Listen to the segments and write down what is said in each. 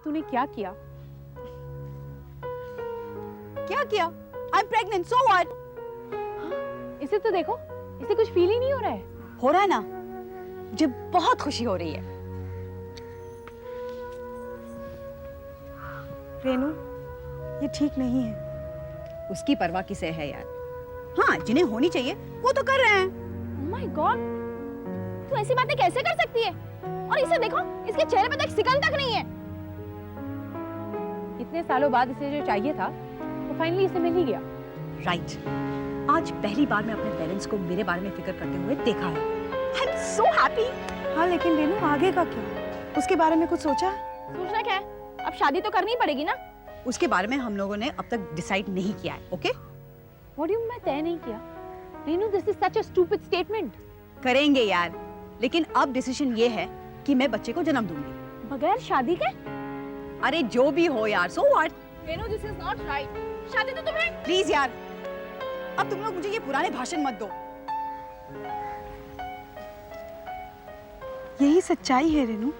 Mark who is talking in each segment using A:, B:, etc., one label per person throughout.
A: तूने क्या किया?
B: क्या किया? I'm pregnant, so what?
A: इसे तो देखो, इसे कुछ फील ही नहीं हो रहा है।
B: हो रहा है ना, मुझे बहुत खुशी हो रही है।
C: रेनू, ये ठीक नहीं है।
B: उसकी परवाह किसे है यार? हाँ, जिन्हें होनी चाहिए वो तो कर रहे हैं।
D: Oh my God, तू ऐसी बातें कैसे कर सकती है? और इसे देखो, इसके चेहरे पे तक सिकन तक नहीं है।
A: इतने सालों बाद इसे जो चाहिए था, वो फाइनली इसे मिल ही गया।
B: राइट। आज पहली बार मैं अपने पेरेंट्स को मेरे बारे में फिक्र करते हुए देखा है। I'm so happy.
C: हाँ, लेकिन रेनू आगे का क्या? उसके बारे में कुछ सोचा?
D: सोचना क्या है? अब शादी तो करनी पड़ेगी ना।
B: उसके बारे में हम लोगों ने अब तक डिसाइड नहीं किया है, okay?
A: What do you mean मैं तय नहीं किया? Renu, this is such a stupid statement.
B: करेंगे यार, लेकिन अब डिसीजन ये है कि मैं बच्चे को जन्म दूंगी।
D: बगैर शादी के?
B: अरे जो भी हो यार, so what?
D: Renu, this is not right. शादी तो तुम्हें।
B: प्लीज यार, अब तुम लोग मुझे ये पुराने भाषण मत दो।
C: यही सच्चाई है रेनू,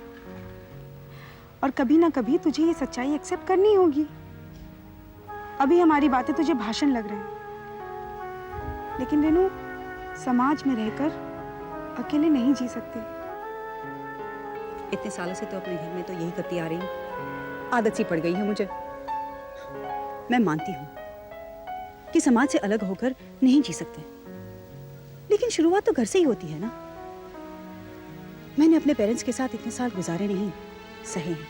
C: और कभी ना कभी तुझे ये सच्चाई एक्सेप्ट करनी होगी। अभी हमारी बातें तुझे भाषण लग रहे हैं, लेकिन रेनू, समाज में रहकर अकेले नहीं जी सकते।
B: इतने सालों से तो अपने घर में तो यही करती आ रही हूँ, आदत सी पड़ गई है मुझे। मैं मानती हूँ कि समाज से अलग होकर नहीं जी सकते, लेकिन शुरुआत तो घर से ही होती है ना। मैंने अपने पेरेंट्स के साथ इतने साल गुजारे नहीं, सहे हैं,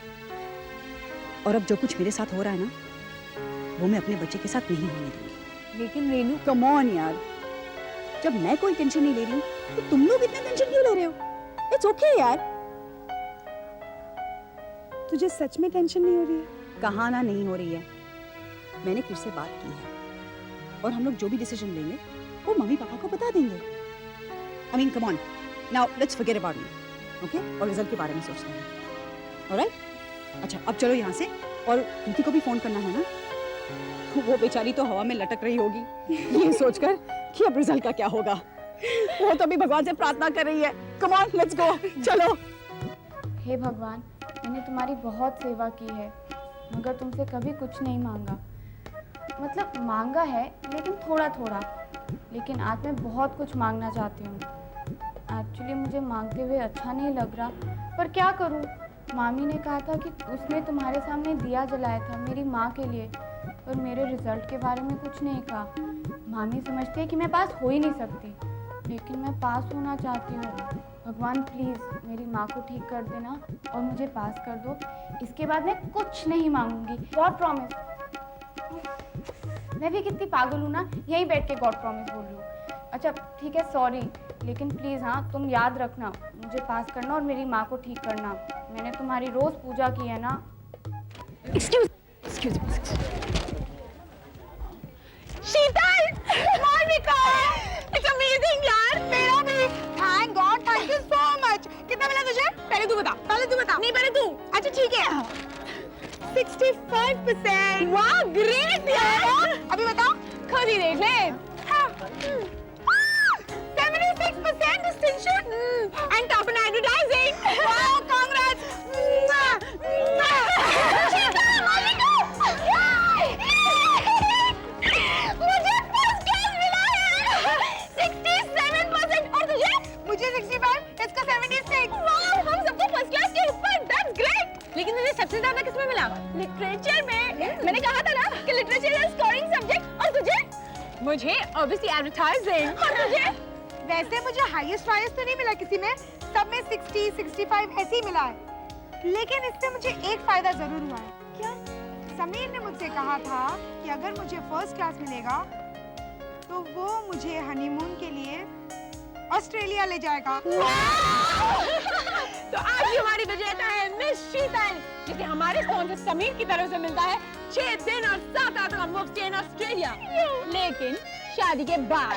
B: और अब जो कुछ मेरे साथ हो रहा है ना, वो मैं अपने बच्चे के साथ नहीं होने दूंगी।
A: लेकिन रेनू,
B: कम ऑन यार, जब मैं कोई टेंशन नहीं ले रही हूँ तो तुम लोग इतना टेंशन क्यों ले रहे हो? इट्स ओके यार।
C: तुझे सच में टेंशन नहीं हो रही है?
B: कहाँ ना नहीं हो रही है। मैंने किर से बात की है, और हम लोग जो भी डिसीजन लेंगे वो मम्मी पापा को बता देंगे। I mean, come on. Now let's forget about me, okay? और रिजल्ट के बारे में सोचते हैं, alright? अच्छा, अब चलो यहाँ से, और प्रीति को भी फोन करना है ना। वो बेचारी तो हवा में लटक रही होगी ये सोचकर कि अब रिजल्ट का क्या होगा। वो तो अभी भगवान से प्रार्थना कर रही है। Come on, let's go. चलो।
E: हे भगवान, मैंने तुम्हारी बहुत सेवा की है, मगर तुमसे कभी कुछ नहीं मांगा। मतलब मांगा है, लेकिन थोड़ा थोड़ा। लेकिन आज मैं बहुत कुछ मांगना चाहती हूँ। एक्चुअली मुझे मांगते हुए अच्छा नहीं लग रहा, पर क्या करूँ? मामी ने कहा था कि उसने तुम्हारे सामने दिया जलाया था मेरी माँ के लिए, पर मेरे रिजल्ट के बारे में कुछ नहीं कहा। मामी समझती है कि मैं पास हो ही नहीं सकती, लेकिन मैं पास होना चाहती हूँ। भगवान प्लीज़ मेरी माँ को ठीक कर देना और मुझे पास कर दो। इसके बाद मैं कुछ नहीं मांगूंगी। God promise. मैं भी कितनी पागल हूँ ना, यहीं बैठ के गॉड प्रॉमिस बोल रही हूँ। अच्छा ठीक है, सॉरी, लेकिन प्लीज़ हाँ, तुम याद रखना, मुझे पास करना और मेरी माँ को ठीक करना। मैंने तुम्हारी रोज़ पूजा की है ना।
D: Excuse me. Sheetal, Monika, it's amazing यार, मेरा भी। Thank God, thank you so much. कितना मिला तुझे? पहले तू बता। नहीं, पहले तू। अच्छा ठीक है। 65%. वाह, ग्रेट यार। अभी बताओ, खुद ही देख ले। 76% distinction and top in advertising. Wow, congrats. मुझे फर्स्ट क्लास मिला है 67%। और तुझे? मुझे 65, इसका 76। वाह, हम सबको फर्स्ट क्लास के ऊपर। That's great. लेकिन तुझे सबसे ज्यादा किसमें मिला? लिटरेचर में। मैंने कहा था ना कि लिटरेचर इज स्कोरिंग सब्जेक्ट। और तुझे? मुझे ऑब्वियसली एडवर्टाइजिंग। और तुझे?
F: वैसे मुझे हाईएस्ट तो नहीं मिला किसी में, सब में 60, 65 ऐसे ही मिला है। लेकिन इससे मुझे एक फायदा जरूर हुआ है। क्या? समीर ने मुझसे कहा था कि अगर मुझे फर्स्ट क्लास मिलेगा तो वो मुझे हनीमून के लिए ऑस्ट्रेलिया ले जाएगा।
D: तो आज ही हमारी विजेता है मिस शीतल, जिसे हमारे स्पॉन्सर समीर की तरफ से मिलता है 6 दिन और 7 रातों का मुफ्त स्टे इन ऑस्ट्रेलिया, लेकिन शादी के बाद।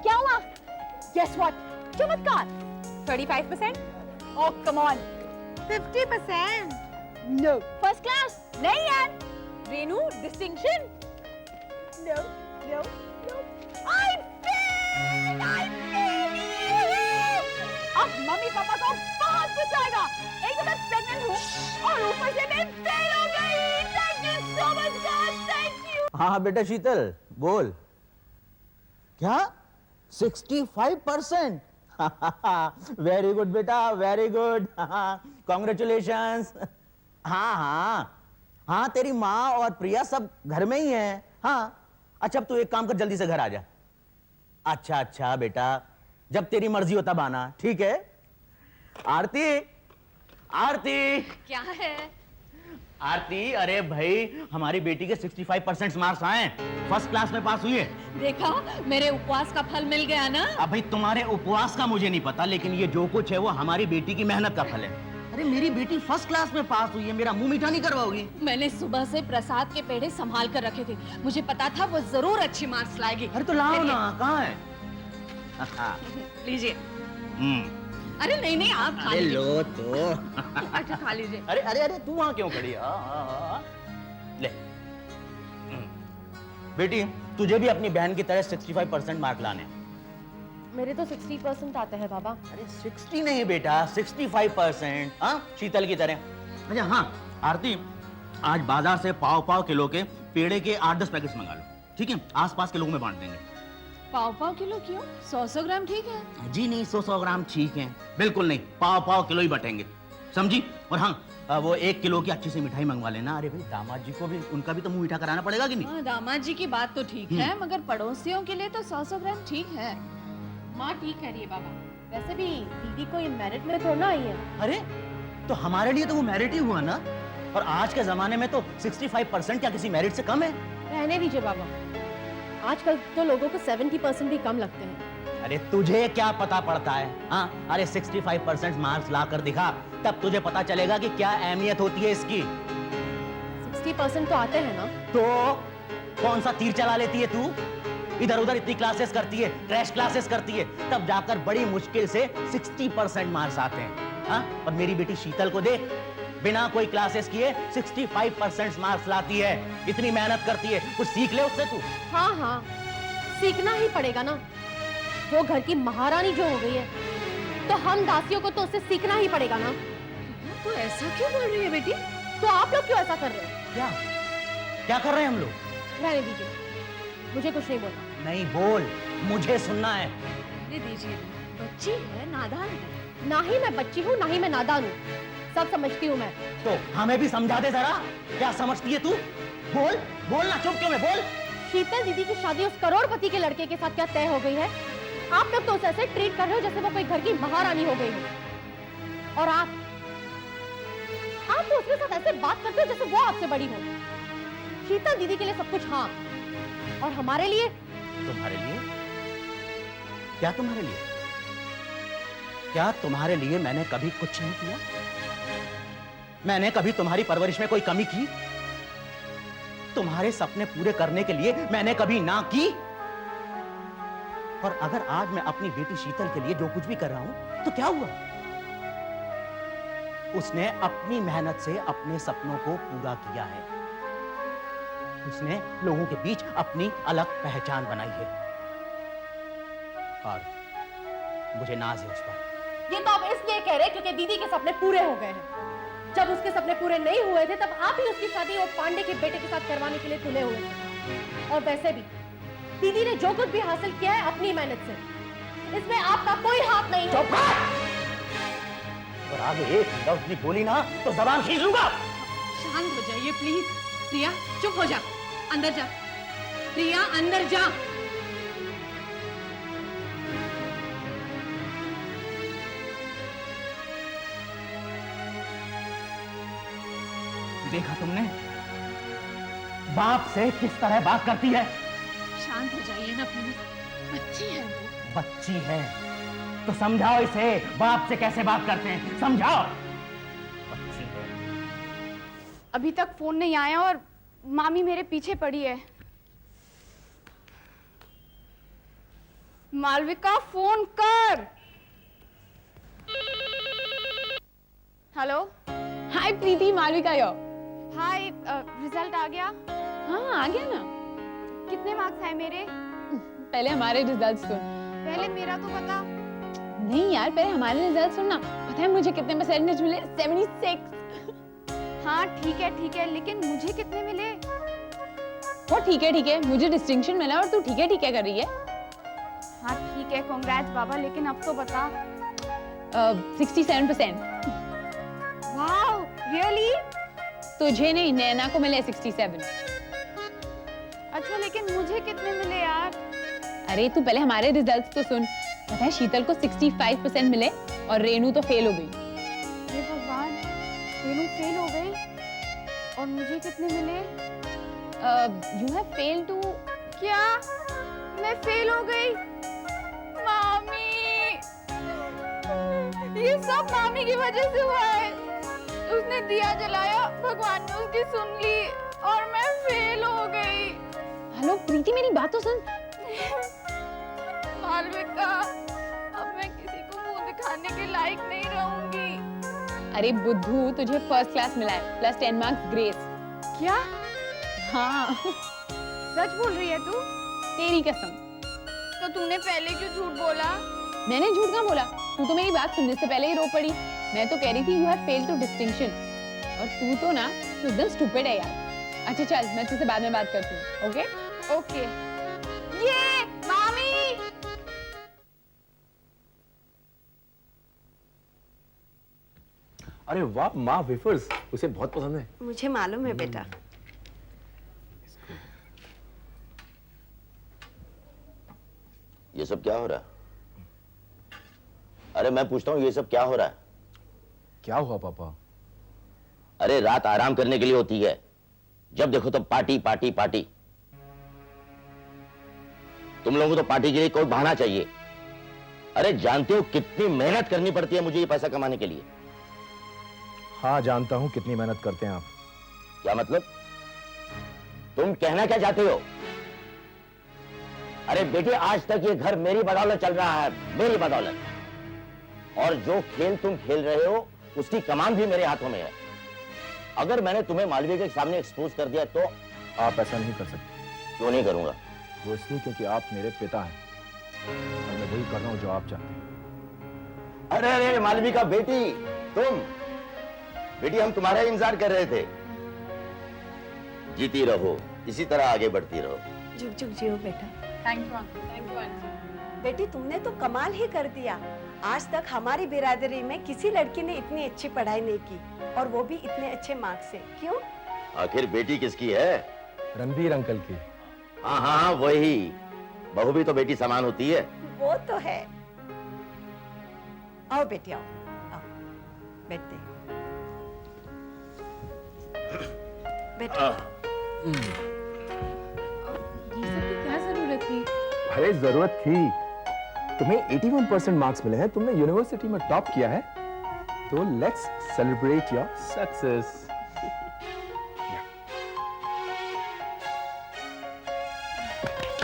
D: क्या हुआ? Guess what? चमत्कार। 35%? Oh, come on.
F: 50%?
D: No. First class? नहीं यार. Renu, distinction? No. I failed. अब आपको बहुत गुस्सा आएगा। एक तो मैं प्रेग्नेंट हूँ और ऊपर से मैं फेल हो गई। Thank you so much God, thank you.
G: हाँ बेटा शीतल बोल। क्या 65%? वेरी गुड बेटा, वेरी गुड। कॉन्ग्रेचुलेशंस। हाँ हाँ हाँ, तेरी माँ और प्रिया सब घर में ही हैं। हाँ अच्छा, अब तू एक काम कर, जल्दी से घर आ जा। अच्छा अच्छा बेटा, जब तेरी मर्जी हो तब आना, ठीक है? आरती, आरती।
A: क्या है?
G: आरती, अरे भाई हमारी बेटी के 65% मार्क्स आए, फर्स्ट क्लास में पास हुई है।
A: देखा, मेरे उपवास का फल मिल गया ना।
G: अब भाई तुम्हारे उपवास का मुझे नहीं पता, लेकिन ये जो कुछ है वो हमारी बेटी की मेहनत का फल है। अरे मेरी बेटी फर्स्ट क्लास में पास हुई है, मेरा मुंह मीठा नहीं करवाओगी?
A: मैंने सुबह से प्रसाद के पेड़े संभाल कर रखे थे, मुझे पता था वो जरूर अच्छी मार्क्स लाएगी।
G: अरे तो लाओ ना, कहाँ है?
A: लीजिए। अरे नहीं नहीं, आप खा
G: अरे
A: लीजिए।
G: लो तो।
A: अच्छा खा लीजिए।
G: अरे अरे अरे, तू वहां क्यों खड़ी है? ले। बेटी, तुझे भी अपनी बहन की तरह 65% मार्क लाने हैं।
A: मेरे तो 60% आते हैं बाबा।
G: अरे 60 नहीं बेटा, 65%। हाँ, शीतल की तरह। अच्छा हाँ आरती, आज बाजार से पाव पाव किलो के पेड़े के 8-10 पैकेट्स मंगा लो, ठीक है? आसपास के लोगों में बांट देंगे।
A: पाव किलो क्यों? 100 ग्राम ठीक है।
G: जी नहीं, 100 ग्राम ठीक है, बिल्कुल नहीं, पाव किलो ही बटेंगे, समझी? और हाँ, वो 1 किलो की अच्छी सी मिठाई मंगवा लेना। अरे भाई दामाद जी को भी, उनका भी तो मुंह मीठा कराना पड़ेगा कि नहीं?
A: हाँ, दामाद जी की बात तो ठीक है, मगर पड़ोसियों के लिए तो 100 ग्राम ठीक है। माँ ठीक कह रही है बाबा। वैसे भी दीदी को ये मेरिट में थोड़ा आई है।
G: अरे तो हमारे लिए तो वो मेरिट ही हुआ ना, और आज के जमाने में तो 65% क्या किसी मेरिट से कम है?
A: रहने दीजिए बाबा, आजकल तो लोगों को 70% भी कम लगते हैं।
G: अरे तुझे क्या पता पड़ता है? हाँ, अरे 65% मार्क्स ला कर दिखा, तब तुझे पता चलेगा कि क्या अहमियत होती है इसकी।
A: 60% तो आते हैं ना।
G: तो कौन सा तीर चला लेती है तू? इधर उधर इतनी क्लासेस करती है, क्रैश क्लासेस करती है, तब जाकर बड़ी मुश्किल से 60% मार्क्स आते हैं। हाँ, और मेरी बेटी शीतल को देख, बिना कोई क्लासेस किए 65% मार्क्स लाती है, इतनी मेहनत करती है, कुछ सीख ले उससे तू।
A: हाँ हाँ, सीखना ही पड़ेगा ना। वो घर की महारानी जो हो गई है, तो हम दासियों को तो उससे सीखना ही पड़ेगा ना। तो ऐसा क्यों बोल रही है बेटी? तो आप लोग क्यों ऐसा कर रहे हो?
G: क्या क्या कर रहे हैं हम लोग?
A: रहने दीजिए, मुझे कुछ नहीं बोलना।
G: नहीं बोल, मुझे सुनना है।
A: रहने दीजिए, बच्ची है, नादान है। ना ही मैं बच्ची हूँ, ना ही मैं नादान हूँ, सब समझती हूँ मैं।
G: तो हमें भी समझा दे जरा, क्या समझती है तू? बोल बोल ना, चुप क्यों है? बोल।
A: शीतल दीदी की शादी उस करोड़पति के लड़के के साथ क्या तय हो गई है? आप लोग तो उसे ऐसे ट्रीट कर रहे हो जैसे वो कोई घर की महारानी हो गई हो। और आप तो उसके साथ ऐसे बात करते हो जैसे वो आपसे बड़ी हो। शीतल दीदी के लिए सब कुछ हाँ, और हमारे लिए?
G: तुम्हारे लिए? क्या तुम्हारे लिए? क्या तुम्हारे लिए मैंने कभी कुछ नहीं किया? मैंने कभी तुम्हारी परवरिश में कोई कमी की? तुम्हारे सपने पूरे करने के लिए मैंने कभी ना की? और अगर आज मैं अपनी बेटी शीतल के लिए जो कुछ भी कर रहा हूं, तो क्या हुआ? उसने अपनी मेहनत से अपने सपनों को पूरा किया है। उसने लोगों के बीच अपनी अलग पहचान बनाई है, और मुझे नाज है उस पर।
A: ये तो आप इसलिए कह रहे हैं क्योंकि दीदी के सपने पूरे हो गए हैं। जब उसके सपने पूरे नहीं हुए थे, तब आप ही उसकी शादी वो पांडे के बेटे के साथ करवाने के लिए तुले हुए थे। और वैसे भी दीदी ने जो कुछ भी हासिल किया है अपनी मेहनत से, इसमें आपका कोई हाथ नहीं है।
G: अगर आगे एक लफ्ज भी बोली ना तो जबान खींच लूंगा।
A: शांत हो जाइए प्लीज। प्रिया चुप हो जा, अंदर जा। प्रिया अंदर जा।
G: देखा तुमने बाप से किस तरह बात करती है?
A: शांत हो जाइए ना प्लीज, बच्ची है वो।
G: बच्ची है तो समझाओ इसे, बाप से कैसे बात करते हैं, समझाओ। बच्ची है।
E: अभी तक फोन नहीं आया और मामी मेरे पीछे पड़ी है। मालविका फोन कर। हेलो।
D: हाय प्रीति, मालविका यो।
E: हाय, रिजल्ट आ गया?
D: हाँ आ गया ना।
E: कितने मार्क्स आए मेरे?
D: पहले हमारे रिजल्ट सुन।
E: पहले मेरा तो बता।
D: नहीं यार, पहले हमारे रिजल्ट सुनना। पता है मुझे कितने परसेंटेज मिले? 76।
E: हाँ ठीक है, लेकिन मुझे कितने मिले?
D: वो ठीक है, मुझे डिस्टिंक्शन मिला और तू ठीक है कर रही है।
E: हाँ ठीक है, कांग्रेट्स बाबा, लेकिन अब तो बता।
D: 67%।
E: Wow, really?
D: तुझे नहीं, नैना को मिले 67।
E: अच्छा, लेकिन मुझे कितने मिले यार?
D: अरे तू पहले हमारे रिजल्ट्स तो सुन। पता है शीतल को 65% मिले और रेनू तो फेल हो गई।
E: हे भगवान, रेनू फेल हो गई और मुझे कितने मिले?
D: You have fail two.
E: क्या मैं फेल हो गई? मामी, ये सब मामी की वजह से हुआ है। उसने दिया जलाया, भगवान ने उसकी सुन ली और मैं फेल हो गई।
D: हेलो प्रीति, मेरी बात तो सुन।
E: मालविका, अब मैं किसी को मुंह दिखाने के लायक नहीं रहूंगी।
D: अरे बुद्धू, तुझे फर्स्ट क्लास मिला है, प्लस 10 मार्क्स ग्रेस।
E: क्या
D: हाँ
E: सच बोल रही है तू?
D: तेरी कसम।
E: तो तूने पहले क्यों झूठ बोला?
D: मैंने झूठ कहाँ बोला? तू तो मेरी बात सुनने से पहले ही रो पड़ी। मैं तो कह रही थी you have failed to distinction. और तू तो ना, तू एकदम स्टूपिड है यार। अच्छा चल, मैं तुझसे बाद में बात करती हूँ। Okay
E: okay. ये मामी,
H: अरे वाह माँ, वेफर्स उसे बहुत पसंद है।
F: मुझे मालूम है बेटा।
G: ये सब क्या हो रहा है? अरे मैं पूछता हूँ, ये सब क्या हो रहा है?
H: क्या हुआ पापा?
G: अरे रात आराम करने के लिए होती है, जब देखो तब पार्टी पार्टी पार्टी। तुम लोगों को तो पार्टी के लिए कोई बहाना चाहिए। अरे जानते हो कितनी मेहनत करनी पड़ती है मुझे ये पैसा कमाने के लिए?
H: हाँ जानता हूँ कितनी मेहनत करते हैं आप।
G: क्या मतलब? तुम कहना क्या चाहते हो? अरे बेटे, आज तक ये घर मेरी बदौलत चल रहा है, मेरी बदौलत। और जो खेल तुम खेल रहे हो उसकी कमान भी मेरे हाथों में है। अगर मैंने तुम्हें मालवीय के सामने एक्सपोज कर दिया तो?
H: आप ऐसा नहीं कर सकते।
G: क्यों नहीं करूंगा?
H: वो इसलिए क्योंकि आप मेरे पिता हैं और मैं वही कर रहा हूँ जो आप चाहते हैं।
G: अरे अरे मालवी का बेटी, तुम बेटी, हम तुम्हारा इंतजार कर रहे थे। जीती रहो, इसी तरह आगे बढ़ती रहो।
F: झुक झुक जियो बेटा।
D: Thank you aunty.
F: बेटी तुमने तो कमाल ही कर दिया। आज तक हमारी बिरादरी में किसी लड़की ने इतनी अच्छी पढ़ाई नहीं की, और वो भी इतने अच्छे मार्क्स से। क्यों?
G: आखिर बेटी किसकी है?
H: रणबीर अंकल की।
G: हाँ हाँ वही। बहू भी तो बेटी समान होती है।
F: वो तो है। आओ बेटी आओ, आओ बैठते। बेटा
D: ये सब की क्या जरूरत थी?
H: अरे जरूरत थी। तुम्हें 81% मार्क्स मिले हैं, तुमने यूनिवर्सिटी में टॉप किया है, तो let's celebrate your success.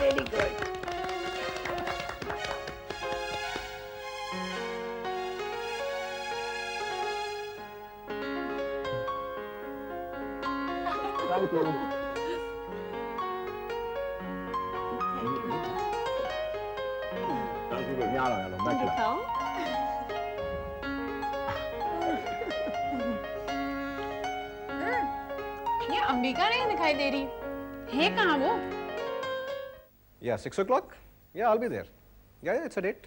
F: Very good.
H: Thank you. यहाँ लो, मैं खिलाऊं।
F: बताओ।
D: ये अंबिका नहीं दिखाई दे रही है, कहाँ वो?
I: Yeah, 6 o'clock? Yeah, I'll be there. Yeah, it's a date.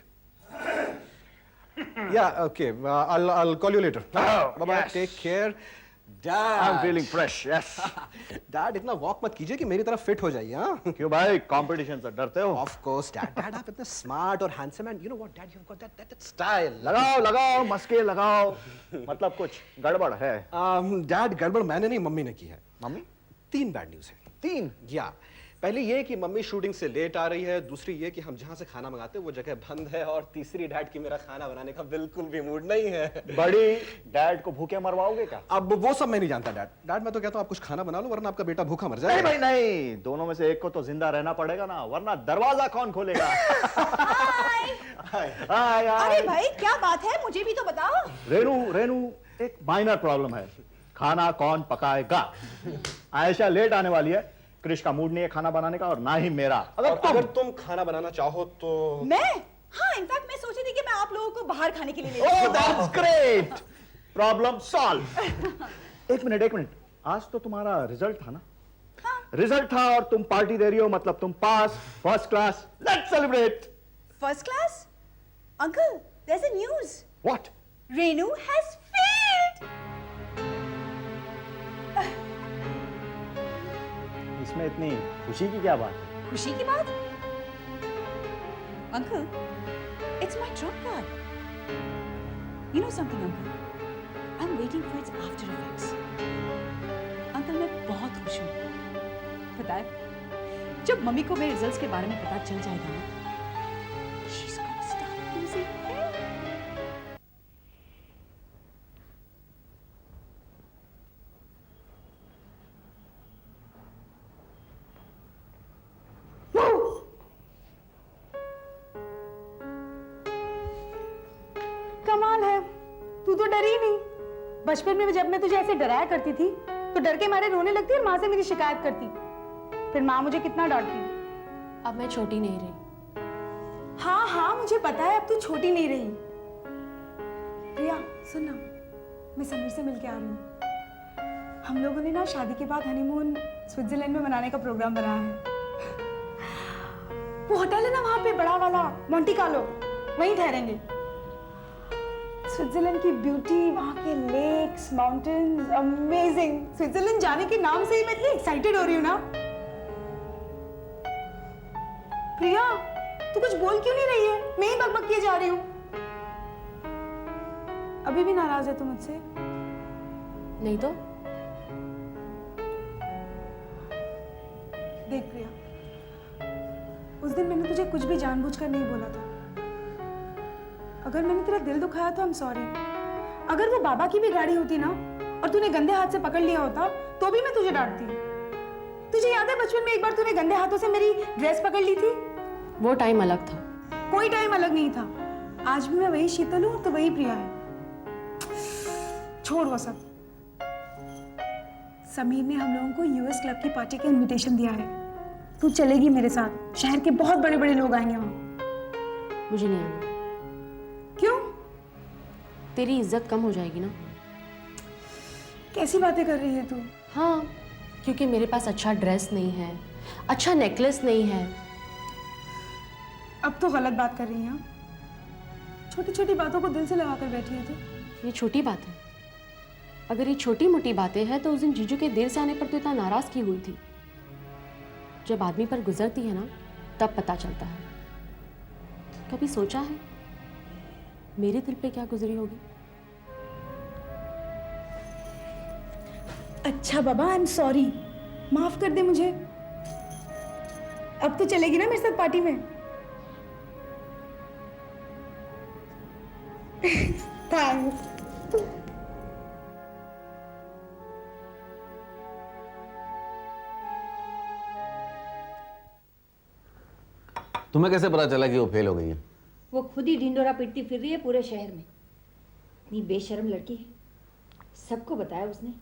I: Yeah, okay. I'll call you later. Bye-bye.
H: yes.
I: Take care. Dad.
H: I'm feeling fresh, yes.
I: Dad, इतना वॉक मत कीजिए कि मेरी तरफ फिट हो जाइए, हाँ?
H: क्यों भाई, कंपटीशन से डरते हो?
I: Of course, Dad. Dad, आप इतने smart और handsome and you know what, Dad, you've got that style.
H: लगाओ लगाओ मस्के लगाओ। मतलब कुछ गड़बड़ है?
I: Dad, गड़बड़ मैंने नहीं, मम्मी ने की है।
H: मम्मी?
I: 3 बैड न्यूज़ है।
H: 3?
I: या पहली ये कि मम्मी शूटिंग से लेट आ रही है, दूसरी ये कि हम जहां से खाना मंगाते हैं वो जगह बंद है, और तीसरी डैड की मेरा खाना बनाने का बिल्कुल भी मूड नहीं है।
H: बड़ी, डैड को भूखे मरवाओगे क्या?
I: अब वो सब मैं नहीं जानता डैड। डैड मैं तो कहता हूं आप कुछ खाना बना लो, वरना आपका बेटा भूखा मर
H: नहीं
I: जाएगा।
H: भाई नहीं, दोनों में से एक को तो जिंदा रहना पड़ेगा ना, वरना दरवाजा कौन खोलेगा? हाय
B: अरे भाई क्या बात है, मुझे भी तो बताओ।
H: रेनू एक माइनर प्रॉब्लम है, खाना कौन पकाएगा? आयशा लेट आने वाली है, क्रिश का मूड नहीं है खाना बनाने का, और ना ही मेरा।
I: अगर तुम खाना बनाना चाहो तो
B: मैं हाँ, इनफैक्ट मैं सोची थी कि मैं आप लोगों को बाहर खाने के लिए ले
J: Oh, that's great. Problem solved. एक मिनट, आज तो तुम्हारा रिजल्ट था ना? रिजल्ट था और तुम पार्टी दे रही हो, मतलब तुम pass, first class. Let's celebrate.
B: First class? Uncle, there's a news.
J: What?
B: Renu has failed.
J: इसमें इतनी खुशी की क्या बात है?
B: खुशी की बात? Uncle, it's my trump card. You know something, uncle? I'm waiting for its after effects. Uncle, मैं बहुत खुश हूँ. पता है, जब मम्मी को मेरे रिजल्ट्स के बारे में पता चल जाएगा ना, she's gonna start losing hair.
C: कमाल है, तू तो डरी नहीं। बचपन में जब मैं तुझे ऐसे डराया करती थी तो डर के मारे रोने लगती और माँ से मेरी शिकायत करती। फिर माँ मुझे कितना डांटती।
A: अब मैं छोटी नहीं रही।
C: हाँ हाँ, मुझे पता है अब तू छोटी नहीं रही। प्रिया सुन ना, मैं समीर से मिलके आ रही हूँ। हम लोगों ने ना शादी के बाद हनीमून स्विट्जरलैंड में मनाने का प्रोग्राम बनाया है। वो होटल है ना वहाँ पे बड़ा वाला, मोंटी कार्लो, वहीं ठहरेंगे। स्विट्जरलैंड की ब्यूटी, वहाँ के लेक्स, माउंटेन्स, अमेजिंग। स्विट्जरलैंड जाने के नाम से ही मैं इतनी एक्साइटेड हो रही हूँ ना। प्रिया, तू कुछ बोल क्यों नहीं रही है? मैं ही बकबक किए जा रही हूँ। अभी भी नाराज है तू मुझसे?
A: नहीं तो
C: देख प्रिया, उस दिन मैंने तुझे कुछ भी जानबूझकर नहीं बोला था। अगर मैंने तेरा दिल दुखाया तो आई एम सॉरी। अगर वो बाबा की भी गाड़ी होती ना और तूने गंदे हाथ से पकड़ लिया होता तो भी मैं तुझे डांटती। तुझे याद है बचपन में एक बार तूने गंदे हाथों से मेरी ड्रेस पकड़ ली थी?
A: वो टाइम अलग था।
C: कोई टाइम अलग नहीं था। आज भी मैं वही शीतल हूँ तो वही प्रिया है। छोड़ वो सब। समीर ने हम लोगों को यूएस क्लब की पार्टी का इनविटेशन दिया है। तू चलेगी मेरे साथ। शहर के बहुत बड़े बड़े लोग आएंगे वहाँ।
A: मुझे नहीं आना।
C: क्यों?
A: तेरी इज्जत कम हो जाएगी ना।
C: कैसी बातें कर रही है तू?
A: हाँ, क्योंकि मेरे पास अच्छा ड्रेस नहीं है, अच्छा नेकलेस नहीं है।
C: अब तो गलत बात कर रही है। छोटी छोटी बातों को दिल से लगाकर बैठी है तू।
A: ये छोटी बात है। अगर ये छोटी मोटी बातें हैं तो उस दिन जीजू के देर से आने पर तो इतना नाराज की हुई थी। जब आदमी पर गुजरती है ना तब पता चलता है। कभी सोचा है मेरे दिल पे क्या गुजरी होगी?
C: अच्छा बाबा, आई एम सॉरी, माफ कर दे मुझे। अब तो चलेगी ना मेरे साथ पार्टी में? थैंक्स।
K: तुम्हें कैसे पता चला कि वो फेल हो गई है?
L: वो खुद ही ढिंडोरा पीटती फिर रही है पूरे शहर में। इतनी बेशर्म लड़की है। सबको बताया उसने,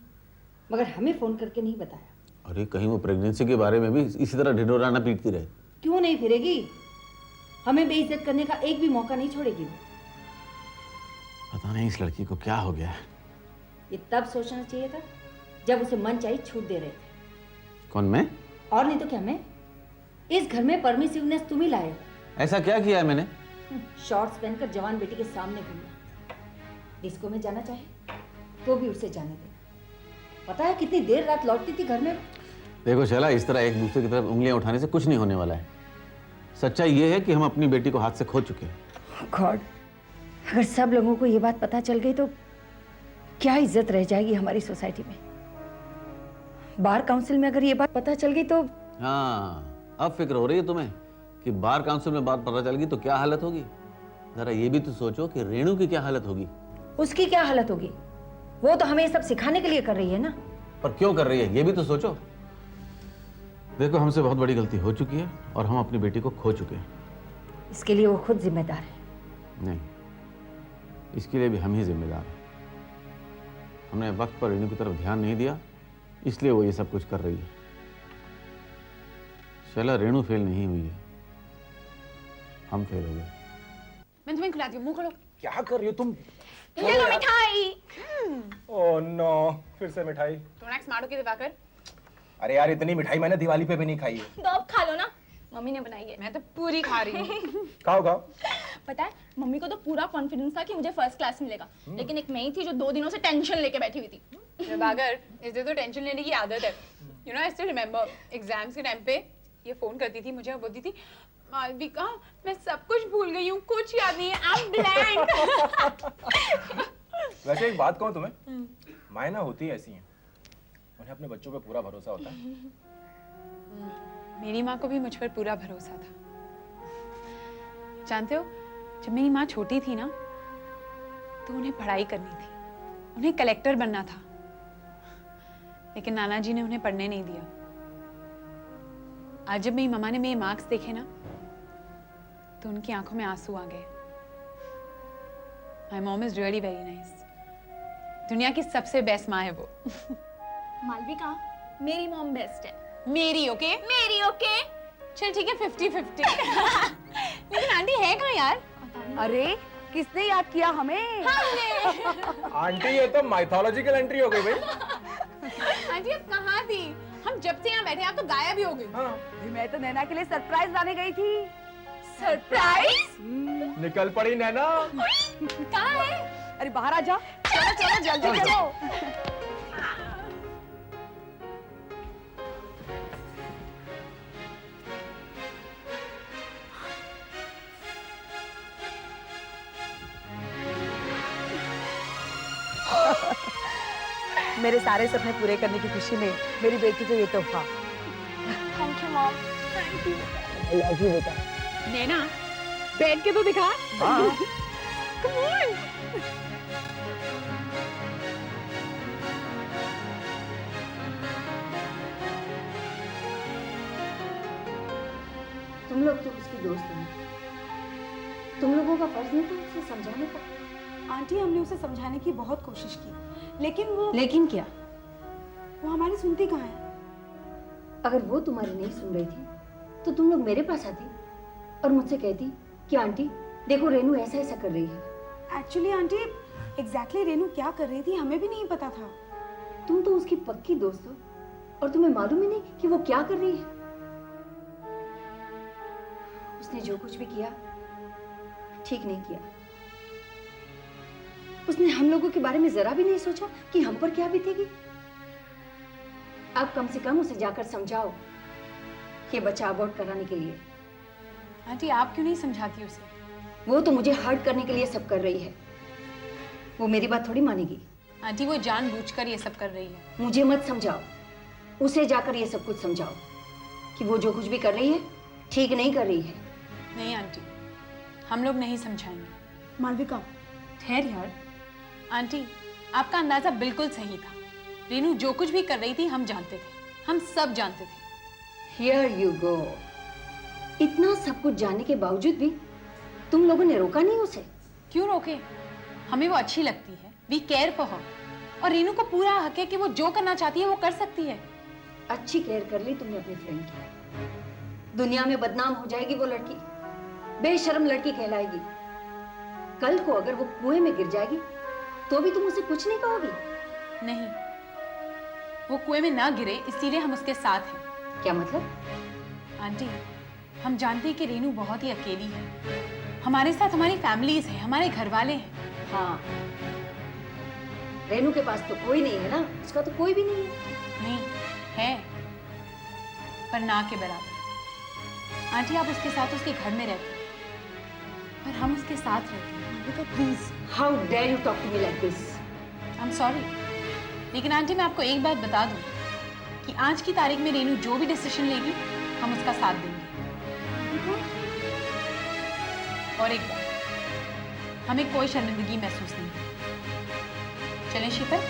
L: मगर हमें फोन करके नहीं बताया।
K: अरे कहीं वो प्रेगनेंसी के बारे में भी इसी तरह ढिंडोरा ना पीटती रहे?
L: क्यों नहीं फिरेगी? हमें बेइज्जत करने का एक भी मौका नहीं छोड़ेगी वो।
K: पता नहीं इस लड़की को क्या हो गया है।
L: ये तब सोचना चाहिए था जब उसे मन चाहिए छूट दे रहे थे।
K: कौन, मैं?
L: और नहीं तो क्या मैं? इस घर में परमिसिवनेस तुम ही लाए हो।
K: ऐसा क्या किया है मैंने?
L: शॉर्ट्स पहनकर जवान बेटी के सामने घूमना। डिस्को में जाना चाहे तो भी उसे जाने देना। पता है कितनी देर रात लौटती थी घर में?
K: देखो शैला, इस तरह एक दूसरे की तरफ उंगलियां उठाने से कुछ नहीं होने वाला है। सच्चाई ये है कि हम अपनी बेटी को हाथ से खो चुके हैं।
L: गॉड, अगर सब लोगों को ये बात पता चल गई तो क्या इज्जत रह जाएगी हमारी सोसाइटी में। बार काउंसिल में अगर ये बात पता चल गई तो।
K: हाँ, अब फिक्र हो रही है तुम्हें कि बार काउंसिल में बात पता चल गई तो क्या हालत होगी। जरा ये भी तो सोचो कि रेणु की क्या हालत होगी।
L: उसकी क्या हालत होगी? वो तो हमें ये सब सिखाने के लिए कर रही है ना।
K: पर क्यों कर रही है ये भी तो सोचो। देखो, हमसे बहुत बड़ी गलती हो चुकी है और हम अपनी बेटी को खो चुके हैं।
L: इसके लिए वो खुद जिम्मेदार है।
K: नहीं, इसके लिए भी हम ही जिम्मेदार हैं। हमने वक्त पर रेणु की तरफ ध्यान नहीं दिया, इसलिए वो ये सब कुछ कर रही है। शैला, रेणु फेल नहीं हुई है, हम फेल हो गए।
D: खिलाती हूँ, मुंह खोलो।
H: क्या कर रही हो तुम?
D: ये लो मिठाई।
H: ओह नो, फिर से मिठाई।
D: थोड़ा स्मार्ट होके दिवाकर।
H: अरे यार, इतनी मिठाई मैंने दिवाली पे भी नहीं खाई है।
D: तो अब खा लो ना, मम्मी ने बनाई है। मैं तो पूरी खा रही हूँ।
H: खाओ खाओ।
D: पता है मम्मी को तो पूरा कॉन्फिडेंस था कि मुझे फर्स्ट क्लास मिलेगा, लेकिन एक मैं ही थी जो 2 दिनों से टेंशन लेके बैठी हुई थी। दिवाकर, इसे तो टेंशन लेने की आदत है। You know, I still remember exams के टाइम पे ये फोन करती थी मुझे और बोलती थी, मालविका मैं सब कुछ भूल गई हूँ, कुछ याद नहीं है, आई एम ब्लैंक।
H: वैसे एक बात कहूँ तुम्हें, माएँ ना होती ऐसी हैं, उन्हें अपने बच्चों पे पूरा भरोसा होता है।
D: मेरी माँ को भी मुझ पर पूरा भरोसा था। जानते हो, जब मेरी माँ छोटी थी ना, तो उन्हें पढ़ाई करनी थी, उन्हें कलेक्टर बनना था, लेकिन नाना जी ने उन्हें पढ़ने नहीं दिया। आज जब मेरी मम्मा ने मेरे मार्क्स देखे ना, तो उनकी आंखों में आंसू आ गए। My mom is really very nice. दुनिया की सबसे बेस्ट माँ है वो। मालविका, मेरी मॉम बेस्ट है। मेरी ओके? मेरी ओके। चल ठीक है, 50-50। लेकिन आंटी है कहाँ यार?
F: अरे किसने याद किया हमें?
H: आंटी, ये तो माइथोलॉजिकल एंट्री हो गई भाई।
D: आंटी अब कहाँ थी? हम जब से यहाँ बैठे आप तो गायब ही हो गई।
H: हाँ।
F: मैं तो नैना के लिए सरप्राइज लाने गई थी।
D: सरप्राइज?
H: निकल पड़ी नैना।
D: कहाँ है?
F: अरे बाहर आ जा। चलो चलो जल्दी चलो। मेरे सारे सपने पूरे करने की खुशी में मेरी बेटी को ये तोहफा।
D: Thank you mom. Thank you.
H: I love you बेटा।
D: नैना, बैठ के तो दिखा।
H: हाँ।
D: Come on.
L: तुम लोग तो उसकी दोस्त हो, तुम लोगों का फर्ज नहीं था उसे समझाने का?
C: आंटी, हमने उसे समझाने की बहुत कोशिश की, लेकिन
L: क्या?
C: वो हमारी सुनती कहाँ है?
L: अगर वो तुम्हारी नहीं सुन रही थी तो तुम लोग मेरे पास आती और मुझसे कहती कि आंटी देखो रेनू ऐसा ऐसा कर रही है।
C: एक्चुअली आंटी, एग्जैक्टली रेनू क्या कर रही थी हमें भी नहीं पता था।
L: तुम तो उसकी पक्की दोस्त हो और तुम्हें मालूम ही नहीं कि वो क्या कर रही है। उसने जो कुछ भी किया ठीक नहीं किया। उसने हम लोगों के बारे में जरा भी नहीं सोचा कि हम पर क्या बीतेगी। अब कम से कम उसे जाकर समझाओ कि बच्चा अबॉर्ट कराने के लिए।
D: आंटी आप क्यों नहीं समझाती उसे?
L: वो तो मुझे हर्ट करने के लिए सब कर रही है। वो मेरी बात थोड़ी मानेगी।
D: आंटी वो जानबूझकर ये सब कर रही है।
L: मुझे मत समझाओ, उसे जाकर ये सब कुछ समझाओ कि वो जो कुछ भी कर रही है ठीक नहीं कर रही है।
D: नहीं आंटी, हम लोग नहीं समझाएंगे।
C: मालविका,
D: ठहर यार। आंटी आपका अंदाजा बिल्कुल सही था। रेनू जो कुछ भी कर रही थी हम जानते थे, हम सब जानते थे।
L: Here you go. इतना सब कुछ जानने के बावजूद भी तुम लोगों ने रोका नहीं उसे?
D: क्यों रोके? हमें वो अच्छी लगती है, वी केयर फॉर हर, और रेनू को पूरा हक है कि वो जो करना चाहती है वो कर सकती है।
L: अच्छी केयर कर ली तुमने अपनी फ्रेंड की। दुनिया में बदनाम हो जाएगी वो लड़की, बेशर्म लड़की कहलाएगी। कल को अगर वो कुएं में गिर जाएगी तो भी तुम उसे कुछ नहीं कहोगी?
D: नहीं, वो कुएं में ना गिरे इसीलिए हम उसके साथ हैं।
L: क्या मतलब?
D: आंटी हम जानते हैं कि रेनू बहुत ही अकेली है। हमारे साथ हमारी फैमिलीज है, हमारे घर वाले हैं।
L: हाँ, रेनू के पास तो कोई नहीं है ना, उसका तो कोई भी नहीं है।
D: नहीं है, पर ना के बराबर। आंटी आप उसके साथ उसके घर में रहते हैं, पर हम उसके साथ रहते हैं।
L: Please, how dare you talk to me like this?
D: I am sorry, लेकिन आंटी मैं आपको एक बात बता दूं कि आज की तारीख में रेनू जो भी डिसीजन लेगी हम उसका साथ देंगे। और एक बात, हमें कोई शर्मिंदगी महसूस नहीं। चलें शीतल?